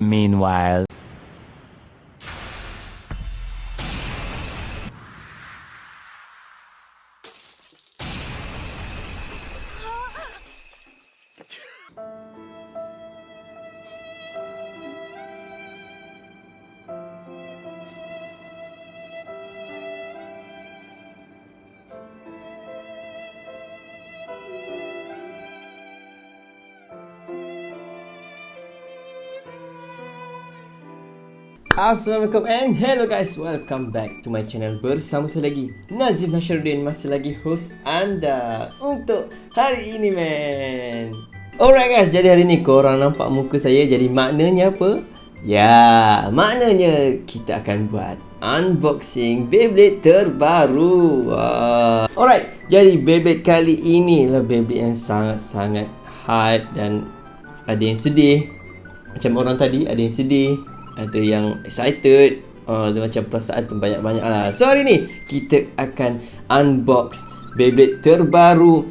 Meanwhile. Assalamualaikum and hello guys, welcome back to my channel. Bersama saya lagi Nazif Nasharuddin, masih lagi host anda untuk hari ini men. Alright guys, jadi hari ni korang nampak muka saya, jadi maknanya apa? Ya, maknanya kita akan buat unboxing Beyblade terbaru. Alright, jadi Beyblade kali ini lah Beyblade yang sangat-sangat hype dan ada yang sedih. Macam orang tadi, ada yang sedih, ada yang excited, ada macam perasaan tu banyak-banyak lah. So hari ni kita akan unbox Beyblade terbaru.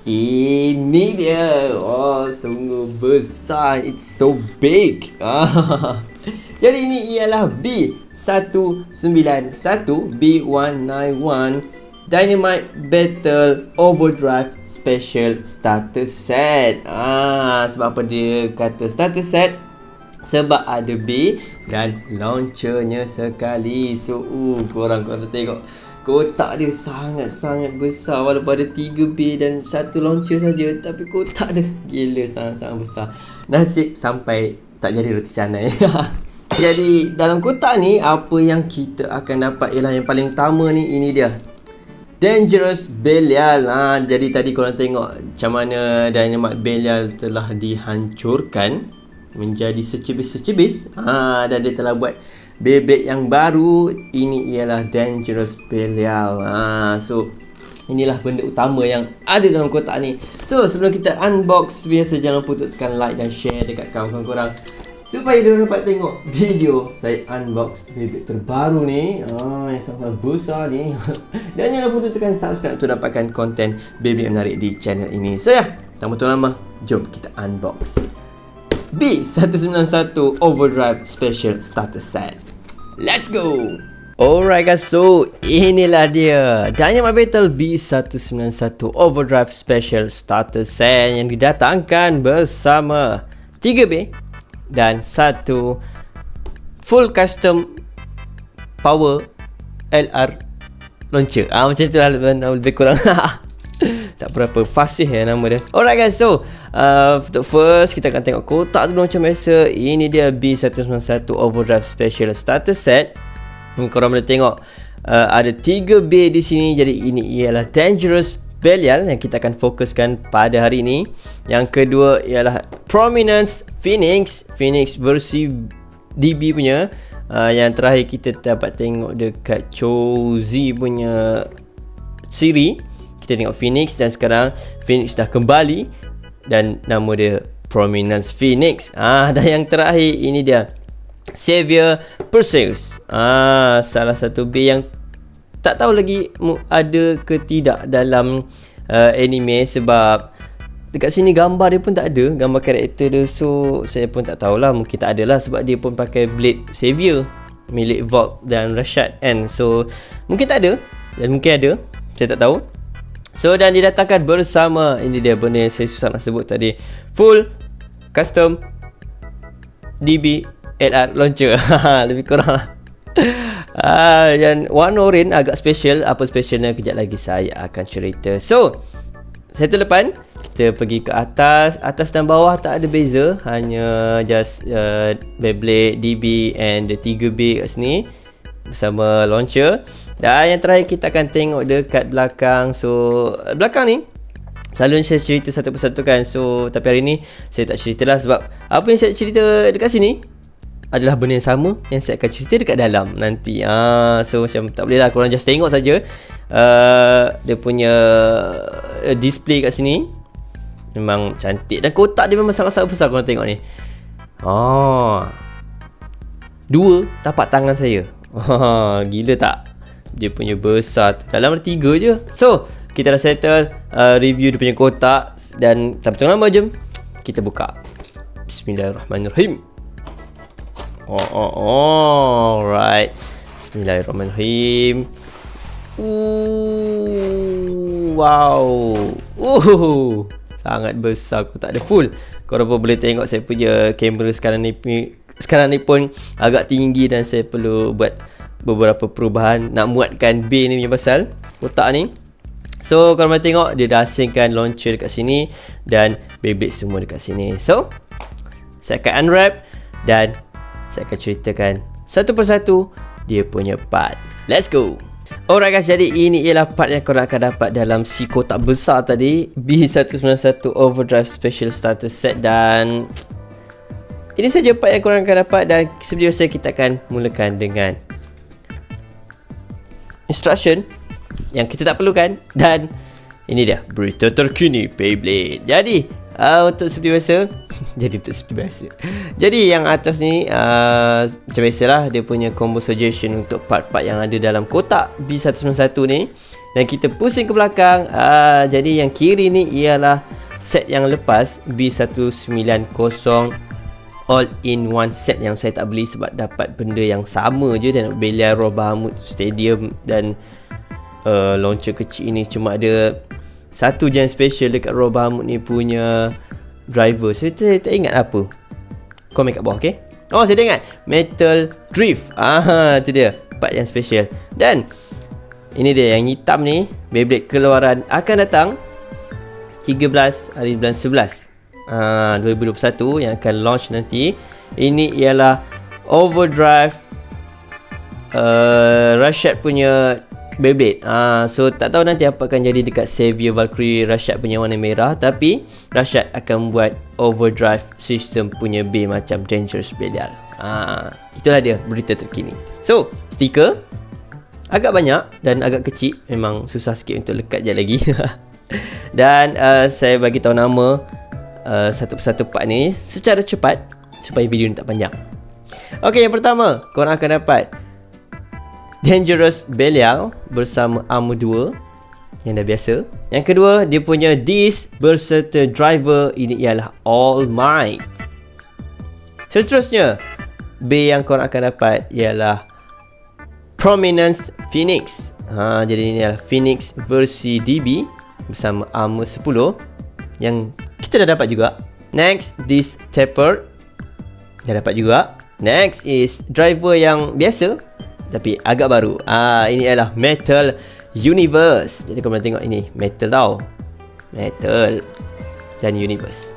Ini dia. Oh, sungguh besar. It's so big. Jadi ini ialah B191 B191 Dynamite Battle Overdrive Special Starter Set. Sebab apa dia kata starter set? Sebab ada B dan launchernya sekali. So korang tengok kotak dia sangat-sangat besar. Walaupun ada 3 B dan 1 launcher saja, tapi kotak dia gila sangat-sangat besar. Nasib sampai tak jadi roti canai. Jadi dalam kotak ni, apa yang kita akan dapat ialah yang paling utama ni, ini dia, Dangerous Belial. Jadi tadi korang tengok macam mana Dynamite Belial telah dihancurkan menjadi secebis-secebis, dan dia telah buat Beyblade yang baru. Ini ialah Dangerous Belial. So inilah benda utama yang ada dalam kotak ni. So sebelum kita unbox, biasa jangan lupa untuk tekan like dan share dekat kawan-kawan korang supaya dia dapat tengok video saya unbox Beyblade terbaru ni, yang sangat besar ni. Dan jangan lupa untuk tekan subscribe untuk dapatkan konten Beyblade menarik di channel ini. So tanpa tunggu lama, jom kita unbox B191 Overdrive Special Starter Set. Let's go. Alright guys, so inilah dia Dynamite Battle B191 Overdrive Special Starter Set yang didatangkan bersama 3B dan 1 full custom power LR launcher. Macam tu lah lebih kurang. Tak berapa fasih nama dia. Alright guys, so untuk first kita akan tengok kotak tu macam biasa. Ini dia B191 Overdrive Special Starter Set. Korang boleh tengok ada 3B di sini. Jadi ini ialah Dangerous Belial yang kita akan fokuskan pada hari ini. Yang kedua ialah Prominence Phoenix versi DB punya. Yang terakhir kita dapat tengok dekat Chozi punya siri. Kita tengok Phoenix, dan sekarang Phoenix dah kembali dan nama dia Prominence Phoenix. Dan yang terakhir ini dia Xavier Perseus. Salah satu B yang tak tahu lagi ada ke tidak dalam anime, sebab dekat sini gambar dia pun tak ada, gambar karakter dia. So saya pun tak tahulah, mungkin tak adalah sebab dia pun pakai blade Xavier milik Volk dan Rashad kan. So mungkin tak ada dan mungkin ada, saya tak tahu. So dan didatangkan bersama, ini dia benda yang saya susah nak sebut tadi, full custom DB LR launcher. Lebih kurang lah. Dan warna oren agak special. Apa specialnya kejap lagi saya akan cerita. So settle depan, kita pergi ke atas. Atas dan bawah tak ada beza, hanya just Beyblade DB and the 3B kat sini bersama launcher. Dan yang terakhir kita akan tengok dekat belakang. So belakang ni selalu saya cerita satu persatu kan. So tapi hari ni saya tak ceritalah, sebab apa yang saya cerita dekat sini adalah benda yang sama yang saya akan cerita dekat dalam nanti. So macam tak boleh lah korang just tengok saja. Dia punya display kat sini memang cantik, dan kotak dia memang sangat-sangat besar. Korang tengok ni, 2 tapak tangan saya. Gila tak? Dia punya besar. Dalam ada 3 je. So kita dah settle review dia punya kotak. Dan tanpa tunggu lama, jom kita buka. Bismillahirrahmanirrahim. Alright. Bismillahirrahmanirrahim. Wow. Sangat besar. Aku tak ada full. Korang pun boleh tengok saya punya kamera sekarang ni pun agak tinggi dan saya perlu buat beberapa perubahan nak muatkan bay ni punya pasal kotak ni. So korang boleh tengok dia dah asingkan launcher dekat sini dan Beyblade semua dekat sini. So saya akan unwrap dan saya akan ceritakan satu persatu dia punya part. Let's go. Alright guys, jadi ini ialah part yang korang akan dapat dalam si kotak besar tadi, B191 Overdrive Special Starter Set. Dan ini saja part yang korang akan dapat. Dan seperti biasa kita akan mulakan dengan instruction yang kita tak perlukan. Dan ini dia berita terkini Beyblade. Jadi untuk seperti biasa jadi yang atas ni macam biasalah, dia punya combo suggestion untuk part-part yang ada dalam kotak B191 ni. Dan kita pusing ke belakang. Jadi yang kiri ni ialah set yang lepas, B190 all-in-one set yang saya tak beli sebab dapat benda yang sama je. Dan Belia Raw Bahamut Stadium dan launcher kecil ini cuma ada satu je yang special dekat Raw Bahamut ni punya driver. So saya tak ingat apa. Komen kat bawah, okay? Oh, saya dah ingat, Metal Drift. Itu dia part yang special. Dan ini dia yang hitam ni, Beyblade keluaran akan datang 13 hari bulan 11 2021 yang akan launch nanti. Ini ialah Overdrive Rashad punya Beyblade. So tak tahu nanti apa akan jadi dekat Xavier Valkyrie Rashad punya warna merah. Tapi Rashad akan buat overdrive system punya bay macam Dangerous Belial. Itulah dia berita terkini. So stiker agak banyak dan agak kecil. Memang susah sikit untuk lekat je lagi. Dan saya bagi tahu nama satu persatu part ni secara cepat supaya video ni tak panjang. Ok, yang pertama korang akan dapat Dangerous Belial bersama armor 2 yang dah biasa. Yang kedua, dia punya disc berserta driver. Ini ialah All Might. Seterusnya, bay yang korang akan dapat ialah Prominence Phoenix. Jadi ini adalah Phoenix versi DB bersama armor 10 yang kita dah dapat juga. Next, disc taper dah dapat juga. Next is driver yang biasa tapi agak baru. Ini adalah Metal Universe. Jadi korang tengok ini metal tau. Metal dan Universe.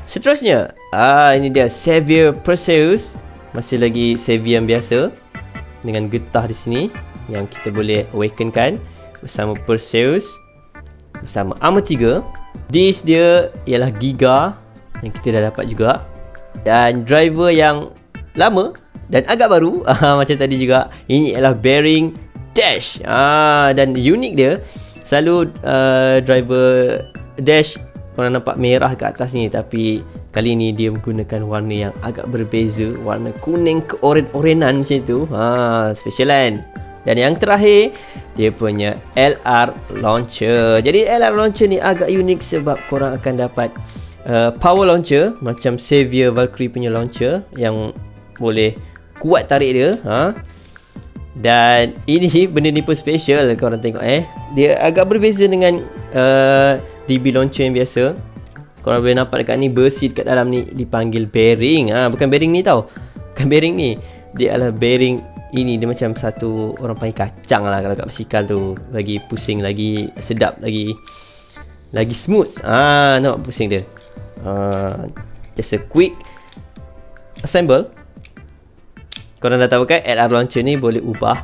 Seterusnya, ini dia Xavier Perseus. Masih lagi Xavier yang biasa dengan getah di sini yang kita boleh awakenkan bersama Perseus bersama armor 3. Disc dia ialah Giga yang kita dah dapat juga. Dan driver yang lama dan agak baru macam tadi juga, ini adalah Bearing Dash. Dan unik dia selalu driver Dash korang nampak merah kat atas ni, tapi kali ni dia menggunakan warna yang agak berbeza, warna kuning ke oren-orenan macam tu. Special kan. Dan yang terakhir, dia punya LR Launcher. Jadi LR Launcher ni agak unik sebab korang akan dapat power launcher macam Xavier Valkyrie punya launcher yang boleh kuat tarik dia. Dan ini benda ni pun special. Korang tengok dia agak berbeza dengan DB launcher yang biasa. Korang boleh nampak dekat ni, besi dekat dalam ni dipanggil bearing. Bukan bearing ni tau. Bukan bearing ni. Dia adalah bearing ini. Dia macam satu orang panggil kacang lah kalau kat basikal tu. Lagi pusing, lagi sedap, lagi smooth. Nampak pusing dia. Just a quick assemble. Korang dah tahu kan, LR launcher ni boleh ubah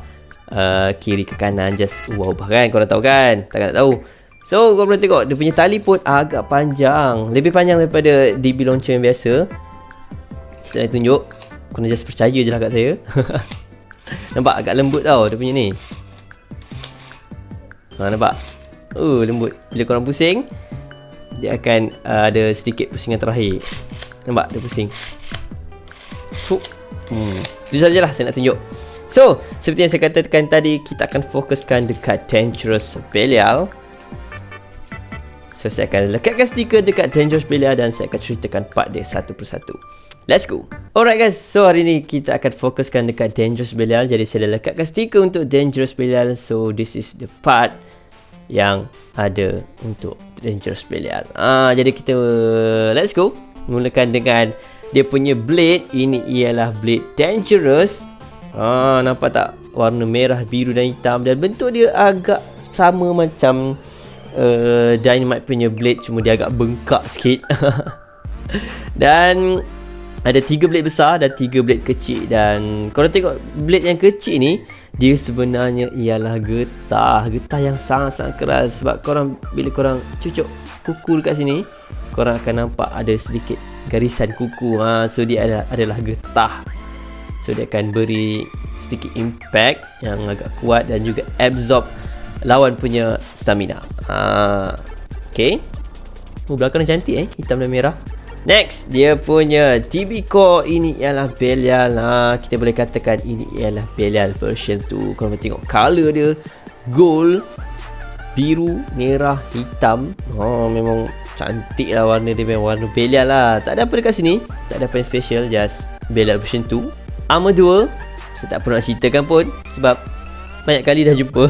kiri ke kanan. Just ubah kan, korang tahu kan? Takkan tak tahu. So korang boleh tengok dia punya tali pun agak panjang, lebih panjang daripada DB launcher yang biasa. Saya tunjuk, korang just percaya je lah kat saya. Nampak agak lembut tau dia punya ni. Nampak? Lembut. Bila korang pusing, dia akan ada sedikit pusingan terakhir. Nampak dia pusing. Itu sajalah saya nak tunjuk. So, seperti yang saya katakan tadi, kita akan fokuskan dekat Dangerous Belial. So, saya akan lekatkan stiker dekat Dangerous Belial dan saya akan ceritakan part dia satu persatu. Let's go. Alright guys, so hari ni kita akan fokuskan dekat Dangerous Belial. Jadi saya dah lekatkan stiker untuk Dangerous Belial. So this is the part yang ada untuk Dangerous Belial. Jadi kita let's go. Mulakan dengan dia punya blade. Ini ialah blade Dangerous. Nampak tak? Warna merah, biru dan hitam. Dan bentuk dia agak sama macam Dynamite punya blade, cuma dia agak bengkak sikit. Dan ada 3 blade besar dan 3 blade kecil. Dan korang tengok blade yang kecil ni, dia sebenarnya ialah getah yang sangat-sangat keras. Sebab korang, bila korang cucuk kuku dekat sini, korang akan nampak ada sedikit garisan kuku. So dia adalah getah. So dia akan beri sedikit impact yang agak kuat dan juga absorb lawan punya stamina. Okay. Belakang dia cantik hitam dan merah. Next, dia punya TB core. Ini ialah Belial. Kita boleh katakan ini ialah Belial version 2. Korang tengok color dia, gold, biru, merah, hitam. Memang cantik lah warna dia. Memang warna Belial lah. Tak ada apa dekat sini, tak ada apa yang special, just Belial version 2. Armor 2, saya tak perlu nak ceritakan pun sebab banyak kali dah jumpa.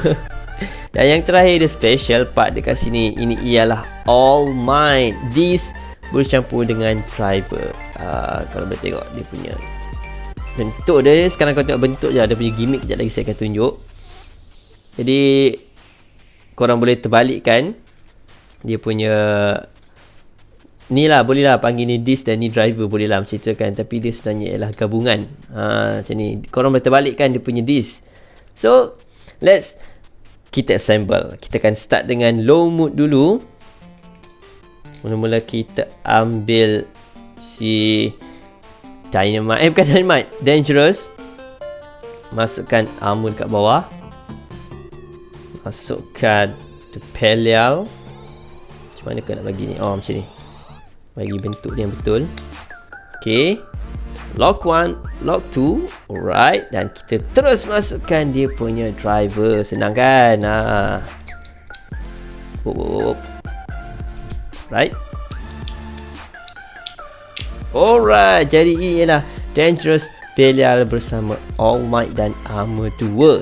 Dan yang terakhir, the special part dekat sini, ini ialah All Might. This bercampur dengan driver. Kalau boleh tengok dia punya bentuk dia. Sekarang kau tengok bentuk je, ada punya gimmick. Kejap lagi saya akan tunjuk. Jadi korang boleh terbalikkan dia punya ni lah, boleh lah panggil ni disc dan ni driver, boleh lah menceritakan. Tapi dia sebenarnya ialah gabungan. Macam ni, korang boleh terbalikkan dia punya disc. So kita assemble. Kita akan start dengan low mode dulu. Mula-mula kita ambil si Dynamite, bukan Dynamite, Dangerous. Masukkan armor kat bawah. Masukkan the Belial. Macam mana kau nak bagi ni? Macam ni, bagi bentuk dia yang betul. Okay, lock 1, lock 2. Alright, dan kita terus masukkan dia punya driver. Senang kan? Right. Alright, jadi ini ialah Dangerous Belial bersama All Might dan Armor 2.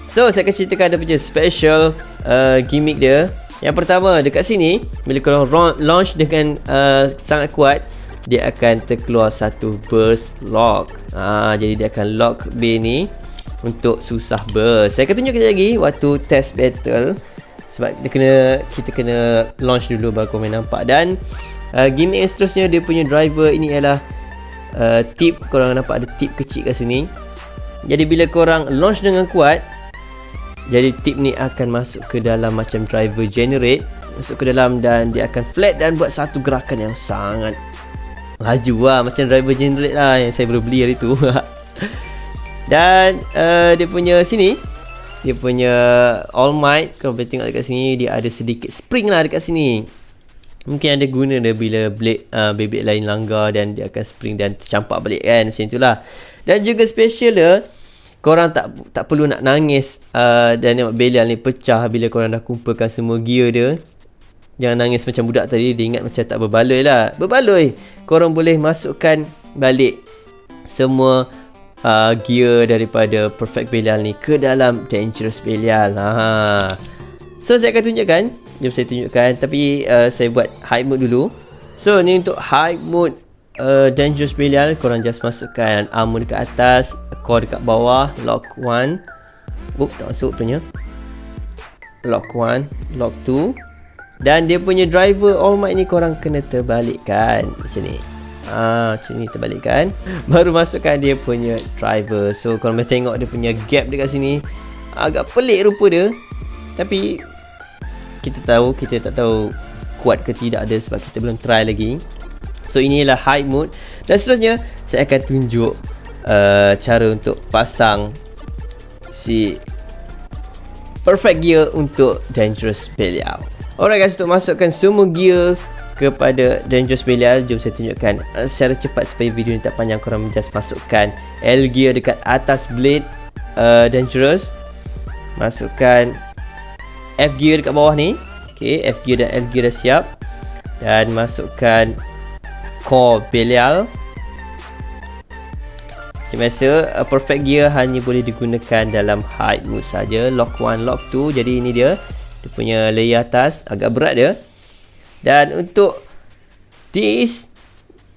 So saya akan ceritakan ada punya special gimmick dia. Yang pertama, dekat sini bila korang launch dengan sangat kuat, dia akan terkeluar satu burst lock. Jadi dia akan lock bay ni untuk susah burst. Saya akan tunjuk kejap lagi waktu test battle. Sebab kita kena launch dulu baru korang nampak. Dan gimmick yang seterusnya, dia punya driver ini ialah tip. Korang nampak ada tip kecil kat sini. Jadi bila korang launch dengan kuat, jadi tip ni akan masuk ke dalam macam driver generate, masuk ke dalam dan dia akan flat dan buat satu gerakan yang sangat laju lah, macam driver generate lah yang saya baru beli hari tu. Dan dia punya sini, dia punya All Might, kalau boleh tengok dekat sini, dia ada sedikit spring lah dekat sini. Mungkin ada guna dia bila blade bebek lain langgar dan dia akan spring dan tercampak balik kan, macam itulah. Dan juga special dia, korang tak perlu nak nangis dan tengok Belial ni pecah bila korang dah kumpulkan semua gear dia. Jangan nangis macam budak tadi, dia ingat macam tak berbaloi lah. Berbaloi, korang boleh masukkan balik semua gear daripada Perfect Belial ni ke dalam Dangerous Belial. So saya akan tunjukkan. Jom saya tunjukkan. Tapi saya buat high mode dulu. So ni untuk high mode Dangerous Belial. Korang just masukkan armor dekat atas, core dekat bawah, lock 1. Tak masuk punya. Lock 1, lock 2. Dan dia punya driver All Might ni korang kena terbalikkan macam ni. Macam ni terbalikkan. Baru masukkan dia punya driver. So korang boleh tengok dia punya gap dekat sini. Agak pelik rupa dia. Tapi kita tak tahu kuat ke tidak ada sebab kita belum try lagi. So inilah high mode. Dan seterusnya saya akan tunjuk cara untuk pasang si perfect gear untuk Dangerous Belial. Alright guys, untuk masukkan semua gear kepada Dangerous Belial, jom saya tunjukkan secara cepat supaya video ni tak panjang. Korang just masukkan L gear dekat atas blade Dangerous. Masukkan F gear dekat bawah ni. Okay, F gear dan L gear dah siap. Dan masukkan core Belial. Macam biasa, perfect gear hanya boleh digunakan dalam hide mode saja. Lock 1, lock 2. Jadi ini dia punya layer atas, agak berat dia. Dan untuk this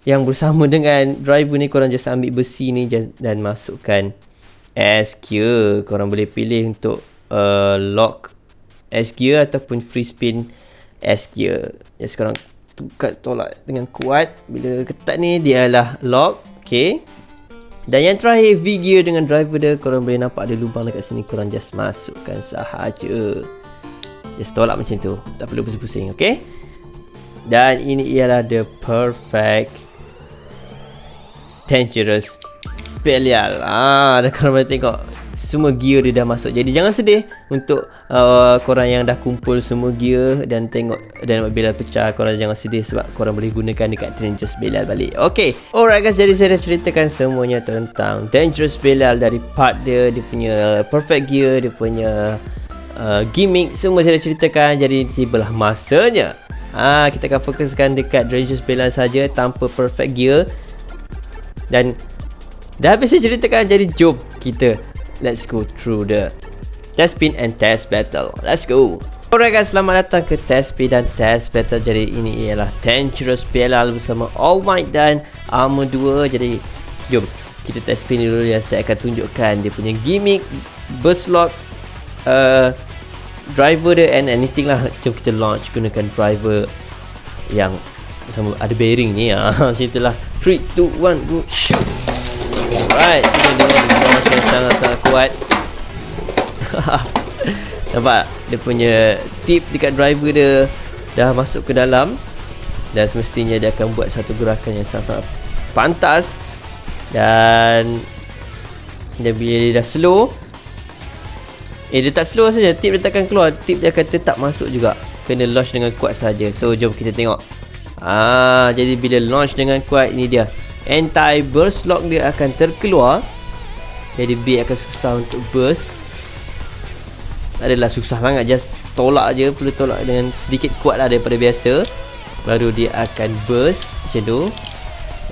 yang bersama dengan driver ni, korang just ambil besi ni dan masukkan S gear. Korang boleh pilih untuk lock S gear ataupun free spin S gear. Just korang tolak dengan kuat. Bila ketat ni dia adalah lock. Okay. Dan yang terakhir, V gear dengan driver dia, korang boleh nampak ada lubang dekat sini. Korang just masukkan sahaja. Just tolak macam tu, tak perlu pusing-pusing. Okay. Dan ini ialah the perfect Dangerous Belial. Dan korang boleh tengok semua gear dia dah masuk. Jadi jangan sedih untuk korang yang dah kumpul semua gear dan tengok dan Belial pecah. Korang jangan sedih sebab korang boleh gunakan dekat Dangerous Belial balik. Okay, alright guys, jadi saya dah ceritakan semuanya tentang Dangerous Belial, dari part dia punya perfect gear, dia punya gimmick, semua saya dah ceritakan. Jadi tibalah masanya kita akan fokuskan dekat Dangerous Belial saja tanpa perfect gear. Dan dah habis saya ceritakan, jadi jom kita let's go through the test spin and test battle. Let's go. Alright guys, selamat datang ke test spin dan test battle. Jadi ini ialah Dangerous Belial bersama All Might dan Armor 2. Jadi jom kita test spin dulu ya. Saya akan tunjukkan dia punya gimmick, burst lock, driver dia and anything lah. Jom kita launch gunakan driver yang sama ada bearing ni. Macam itulah. 3, 2, 1, go shoot. Alright, kita dengan launch yang sangat-sangat kuat. Nampak dia punya tip dekat driver dia dah masuk ke dalam, dan semestinya dia akan buat satu gerakan yang sangat-sangat pantas. Dan bila dia dah slow, dia tak slow saja, tip dia takkan keluar, tip dia akan tetap masuk juga. Kena launch dengan kuat saja. So jom kita tengok. Jadi bila launch dengan kuat, ini dia anti burst lock dia akan terkeluar. Jadi B akan susah untuk burst. Tak adalah susah sangat, just tolak je, perlu tolak dengan sedikit kuat lah daripada biasa, baru dia akan burst macam tu.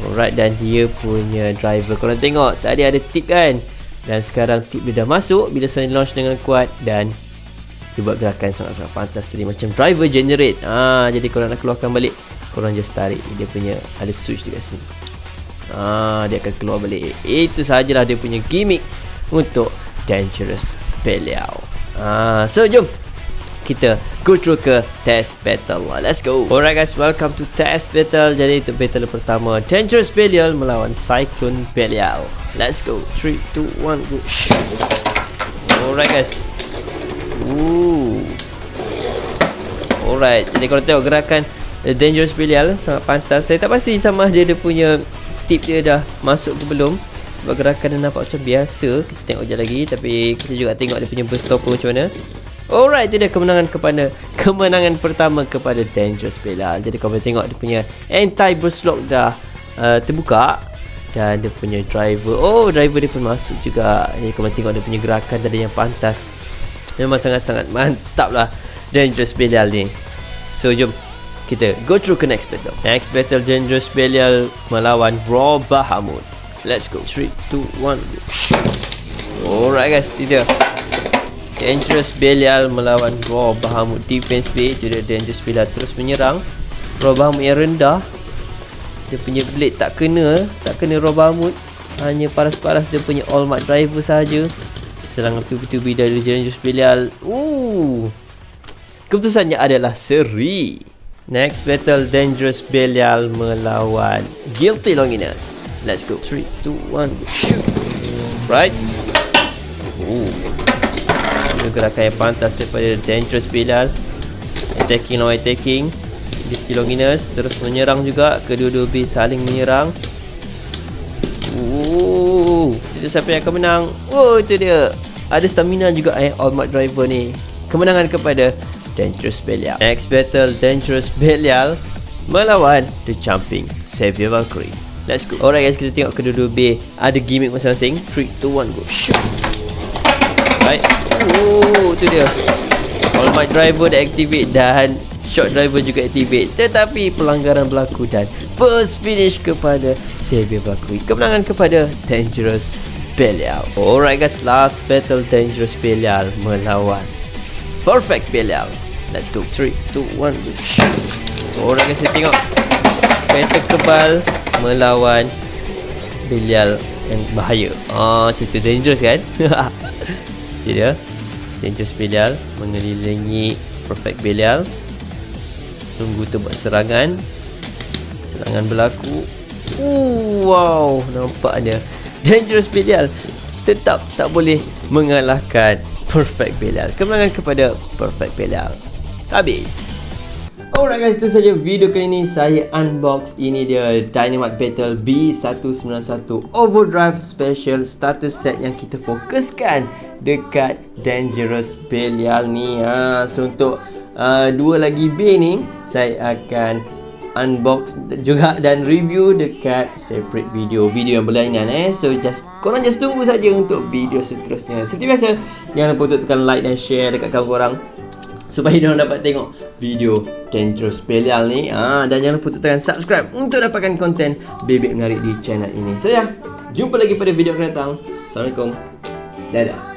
Alright, dan dia punya driver, korang tengok tadi ada tip kan, dan sekarang tip dia dah masuk bila saya launch dengan kuat, dan dia buat gerakan sangat-sangat pantas tadi macam driver generate. Jadi korang nak keluarkan balik, korang just tarik dia punya, ada switch dekat sini. Dia akan keluar balik. Itu sahajalah dia punya gimmick untuk Dangerous Belial. So jom kita go through ke test battle. Let's go. Alright guys, welcome to test battle. Jadi untuk battle pertama, Dangerous Belial melawan Cyclone Belial. Let's go. 3, 2, 1, go. Alright guys. Alright, jadi kalau tengok gerakan Dangerous Belial sangat pantas. Saya tak pasti sama dia punya tip dia dah masuk ke belum, sebab gerakan dia nampak macam biasa. Kita tengok je lagi, tapi kita juga tengok dia punya burst stopper macam mana. Alright, itu dia kemenangan pertama kepada Dangerous Belial. Jadi kau boleh tengok dia punya anti burst lock dah terbuka, dan dia punya driver, driver dia pun masuk juga. Jadi kau boleh tengok dia punya gerakan tadi yang pantas. Memang sangat-sangat mantap lah Dangerous Belial ni. So jom kita go through ke next battle. Next battle, Dangerous Belial melawan Raw Bahamut. Let's go. 3, 2, 1, go. Alright guys, itu dia Dangerous Belial melawan Raw Bahamut. Defense play, itu dia Dangerous Belial terus menyerang. Raw Bahamut yang rendah, dia punya blade tak kena Raw Bahamut, hanya paras-paras dia punya All Might driver saja. Serangan tubi-tubi dari Dangerous Belial. Keputusannya adalah seri. Next battle, Dangerous Belial melawan Guilty Longinus. Let's go. 3, 2, 1, go. Shoot. Right. Ini gerakan yang pantas daripada Dangerous Belial. Attacking lawan attacking. Guilty Longinus terus menyerang juga. Kedua-dua B saling menyerang. Itu siapa yang akan menang? Itu dia. Ada stamina juga All Might driver ni. Kemenangan kepada Dangerous Belial. Next battle, Dangerous Belial melawan The Jumping Savior Valkyrie. Let's go. Alright guys, kita tengok kedua-dua B ada gimmick masing-masing. 3, 2, 1, go. Shoot. Right. Itu dia. All Might driver dah activate dan Shot driver juga activate. Tetapi pelanggaran berlaku dan first finish kepada Xavier Bakui. Kemenangan kepada Dangerous Belial. Alright guys, last battle Dangerous Belial melawan Perfect Belial. Let's go. 3, 2, 1. Alright guys, kita tengok battle kebal melawan Belial yang bahaya. Macam tu Dangerous kan? Itu dia Dangerous Belial mengelilingi Perfect Belial. Tunggu tu buat serangan berlaku. Wow, nampak dia Dangerous Belial tetap tak boleh mengalahkan Perfect Belial. Kemenangan kepada Perfect Belial. Habis. Alright guys, itu saja video kali ini. Saya unbox, ini dia Dynamite Battle B191 Overdrive Special Starter Set yang kita fokuskan dekat Dangerous Belial ni. So untuk dua lagi B ni, saya akan unbox juga dan review dekat separate video yang berlainan. So korang just tunggu saja untuk video seterusnya. Seperti biasa, jangan lupa untuk tekan like dan share dekat kawan korang supaya diorang dapat tengok video Dangerous Belial ni. Dan jangan lupa untuk tekan subscribe untuk dapatkan konten bebek menarik di channel ini. So jumpa lagi pada video akan datang. Assalamualaikum. Dadah.